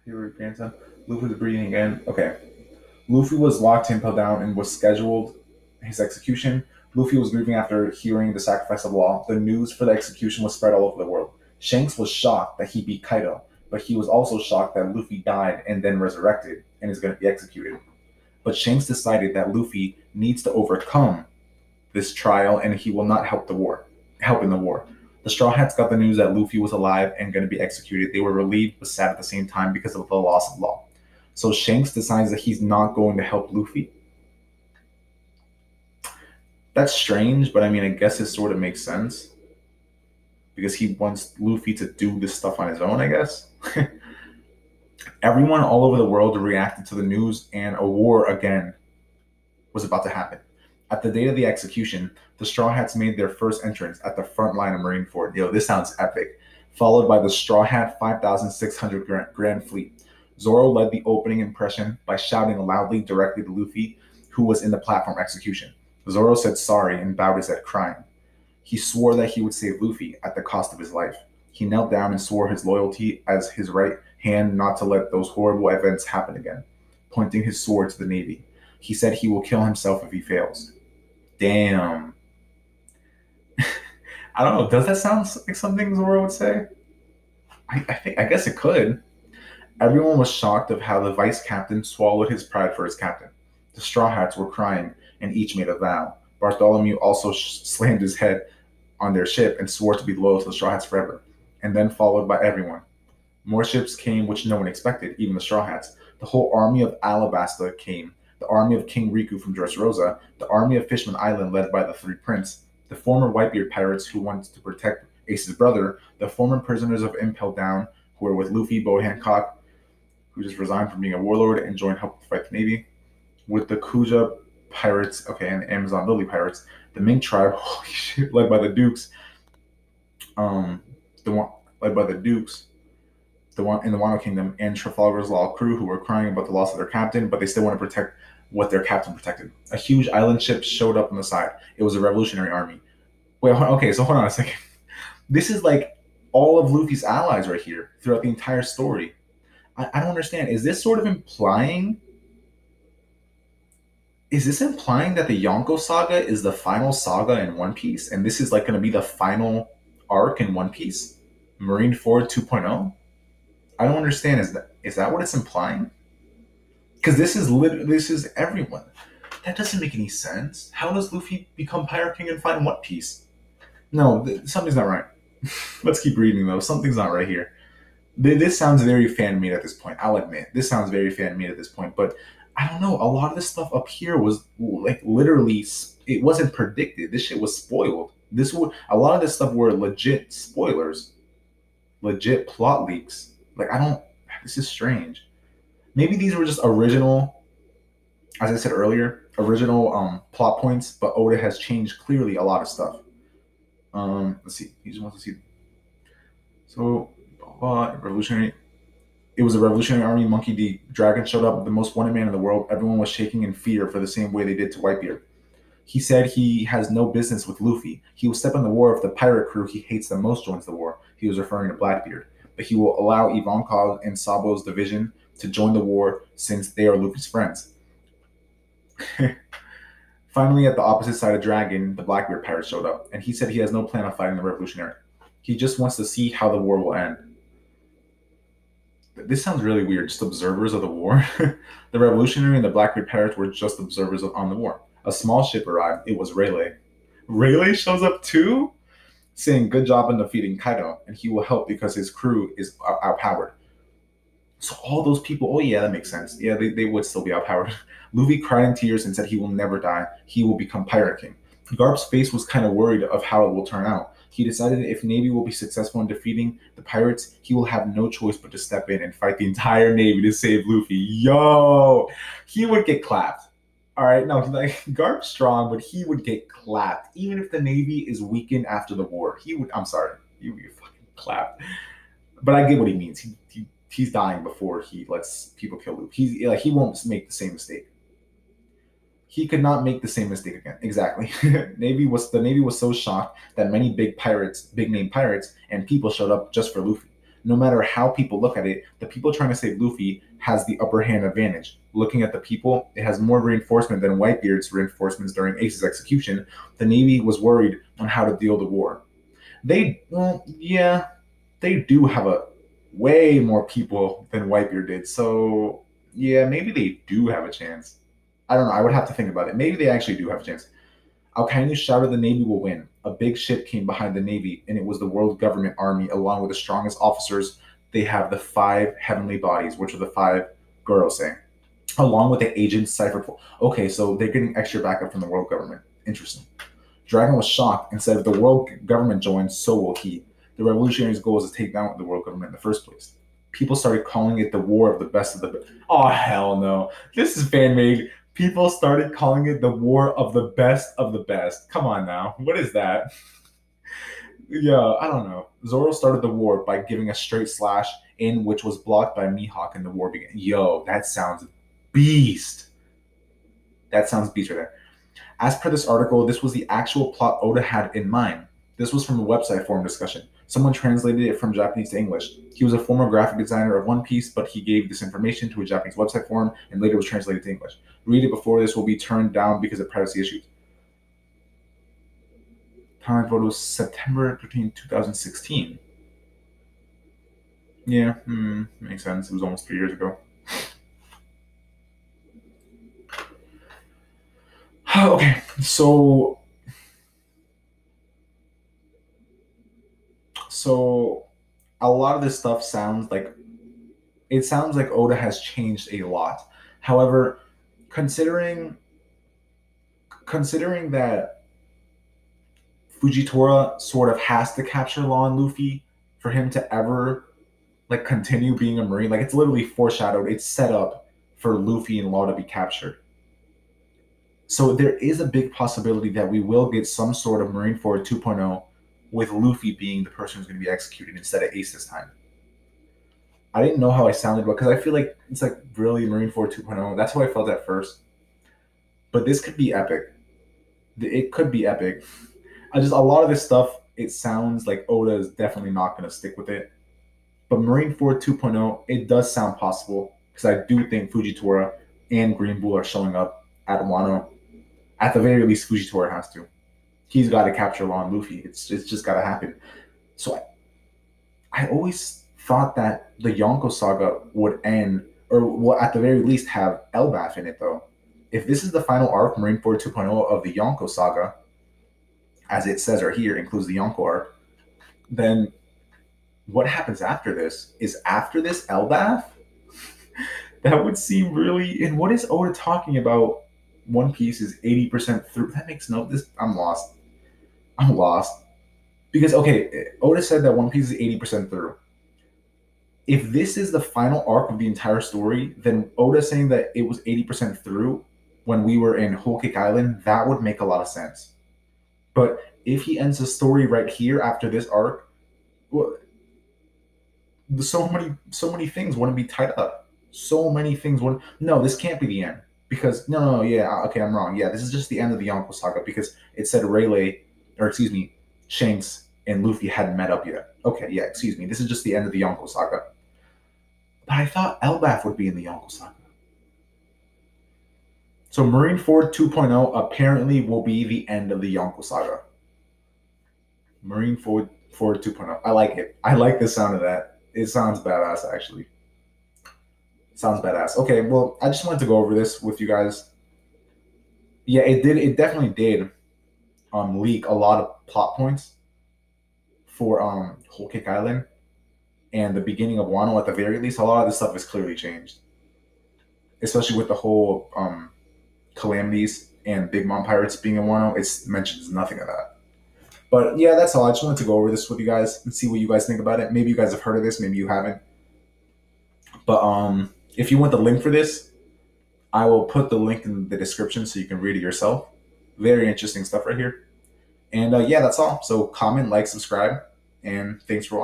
Favorite grandson. Luffy's breathing again. Okay. Luffy was locked to Impel Down and was scheduled his execution. Luffy was grieving after hearing the sacrifice of Law. The news for the execution was spread all over the world. Shanks was shocked that he beat Kaido, but he was also shocked that Luffy died and then resurrected and is going to be executed. But Shanks decided that Luffy needs to overcome this trial and he will not help in the war. The Straw Hats got the news that Luffy was alive and going to be executed. They were relieved but sad at the same time because of the loss of Law. So Shanks decides that he's not going to help Luffy. That's strange, but I mean, I guess it sort of makes sense because he wants Luffy to do this stuff on his own, I guess. Everyone all over the world reacted to the news, and a war again was about to happen. At the date of the execution, the Straw Hats made their first entrance at the front line of Marineford. Yo, this sounds epic. Followed by the Straw Hat 5,600 Grand Fleet. Zoro led the opening impression by shouting loudly directly to Luffy, who was in the platform execution. Zoro said sorry and bowed his head, crying. He swore that he would save Luffy at the cost of his life. He knelt down and swore his loyalty as his right hand not to let those horrible events happen again, pointing his sword to the Navy. He said he will kill himself if he fails. Damn. I don't know. Does that sound like something Zoro would say? I guess it could. Everyone was shocked of how the vice captain swallowed his pride for his captain. The Straw Hats were crying, and each made a vow. Bartholomew also slammed his head on their ship and swore to be loyal to the Straw Hats forever, and then followed by everyone. More ships came, which no one expected, even the Straw Hats. The whole army of Alabasta came, the army of King Riku from Dressrosa, the army of Fishman Island led by the Three Prince, the former Whitebeard pirates who wanted to protect Ace's brother, the former prisoners of Impel Down who were with Luffy, Bo Hancock, who just resigned from being a warlord and joined help to fight the Navy, with the Kuja pirates, okay, and the Amazon Lily pirates, the Mink tribe, holy shit, led by the Dukes, the one led by the Dukes, the one in the Wano Kingdom, and Trafalgar's Law crew who were crying about the loss of their captain, but they still want to protect what their captain protected. A huge island ship showed up on the side. It was a revolutionary army. Wait, okay, so hold on a second. This is like all of Luffy's allies right here throughout the entire story. I don't understand. Is this sort of implying? Is this implying that the Yonko saga is the final saga in One Piece, and this is like going to be the final arc in One Piece, Marineford 2.0? I don't understand. Is that what it's implying? Because this is everyone. That doesn't make any sense. How does Luffy become Pirate King and find One Piece? No, something's not right. Let's keep reading though. Something's not right here. This sounds very fan made at this point. I'll admit this sounds very fan made at this point, but I don't know. A lot of this stuff up here was like literally, it wasn't predicted. This shit was spoiled. A lot of this stuff were legit spoilers, legit plot leaks. Like I don't. This is strange. Maybe these were just original, as I said earlier, original plot points. But Oda has changed clearly a lot of stuff. Let's see. He just wants to see. So, revolutionary. It was a revolutionary army. Monkey D. Dragon showed up, the most wanted man in the world. Everyone was shaking in fear for the same way they did to Whitebeard. He said he has no business with Luffy. He will step in the war if the pirate crew he hates the most joins the war. He was referring to Blackbeard. But he will allow Ivankov and Sabo's division to join the war since they are Luffy's friends. Finally, at the opposite side of Dragon, the Blackbeard pirate showed up, and he said he has no plan on fighting the revolutionary. He just wants to see how the war will end. This sounds really weird, just observers of the war. The revolutionary and the Blackbeard pirates were just observers on the war. A small ship arrived. It was Rayleigh. Rayleigh shows up too, saying good job in defeating Kaido, and he will help because his crew is outpowered. So all those people, oh yeah, that makes sense. Yeah, they would still be outpowered. Luffy cried in tears and said he will never die. He will become Pirate King. Garp's face was kind of worried of how it will turn out. He decided if Navy will be successful in defeating the pirates, he will have no choice but to step in and fight the entire Navy to save Luffy. Yo, he would get clapped. All right, no, like Garp's strong, but he would get clapped. Even if the Navy is weakened after the war, he would. I'm sorry, he would get fucking clapped. But I get what he means. He's dying before he lets people kill Luffy. He won't make the same mistake. He could not make the same mistake again. Exactly. The Navy was so shocked that many big name pirates, and people showed up just for Luffy. no matter how people look at it, the people trying to save Luffy has the upper hand advantage. Looking at the people, it has more reinforcement than Whitebeard's reinforcements during Ace's execution. The Navy was worried on how to deal the war. Well, yeah, they do have a way more people than Whitebeard did. So yeah, maybe they do have a chance. I don't know. I would have to think about it. Maybe they actually do have a chance. Alkainu shouted the Navy will win. A big ship came behind the Navy, and it was the world government army, along with the strongest officers. They have the five heavenly bodies, which are the five Gorosei, along with the agents ciphered. Okay, so they're getting extra backup from the world government. Interesting. Dragon was shocked and said if the world government joins, so will he. The revolutionaries' goal is to take down the world government in the first place. People started calling it the war of the best of the best. Oh, hell no. This is fan made. People started calling it the war of the best of the best. Come on now. What is that? Yeah, I don't know. Zoro started the war by giving a straight slash in, which was blocked by Mihawk, and the war began. Yo, that sounds beast. That sounds beast right there. As per this article, this was the actual plot Oda had in mind. This was from a website forum discussion. Someone translated it from Japanese to English. He was a former graphic designer of One Piece, but he gave this information to a Japanese website forum and later was translated to English. Read it before this will be turned down because of privacy issues. Timeline photos September 13, 2016. Yeah, makes sense. It was almost 3 years ago. Okay, so a lot of this stuff sounds like Oda has changed a lot. However, considering that Fujitora sort of has to capture Law and Luffy for him to ever like continue being a Marine, like it's literally foreshadowed, it's set up for Luffy and Law to be captured. So there is a big possibility that we will get some sort of Marineford 2.0 with Luffy being the person who's going to be executed instead of Ace this time. I didn't know how I sounded, but because I feel like it's like really Marineford 2.0. That's how I felt at first. But this could be epic. It could be epic. A lot of this stuff, it sounds like Oda is definitely not going to stick with it. But Marineford 2.0, it does sound possible because I do think Fujitora and Green Bull are showing up at Wano. At the very least, Fujitora has to. He's got to capture Law and Luffy. It's just got to happen. So I always thought that the Yonko saga would end, or will at the very least have Elbaf in it, though. If this is the final arc, Marineford 2.0 of the Yonko saga, as it says right here, includes the Yonko arc, then what happens after this? Is after this Elbaf? That would seem really. And what is Oda talking about? One Piece is 80% through. That makes no. This I'm lost. I'm lost because okay, Oda said that One Piece is 80% through. If this is the final arc of the entire story, then Oda saying that it was 80% through when we were in Whole Cake Island, that would make a lot of sense. But if he ends the story right here after this arc, well, so many things wouldn't be tied up. So many things wouldn't. No, this can't be the end because no, yeah, okay, I'm wrong. Yeah, this is just the end of the Yonko saga because it said Rayleigh, or excuse me, Shanks and Luffy hadn't met up yet. Okay, yeah, excuse me, this is just the end of the Yonko saga. But I thought Elbaf would be in the Yonko saga. So Marineford 2.0 apparently will be the end of the Yonko saga. Marineford 2.0. I like it. I like the sound of that. It sounds badass, actually. Sounds badass. Okay, well, I just wanted to go over this with you guys. Yeah, it did. It definitely did leak a lot of plot points for Whole Cake Island and the beginning of Wano. At the very least, a lot of this stuff is clearly changed, especially with the whole calamities and Big Mom pirates being in Wano. It mentions nothing of that. But yeah, that's all. I just wanted to go over this with you guys and see what you guys think about it. Maybe you guys have heard of this, maybe you haven't. But if you want the link for this, I will put the link in the description so you can read it yourself. Very interesting stuff right here. And yeah, that's all. So comment, like, subscribe, and thanks for watching.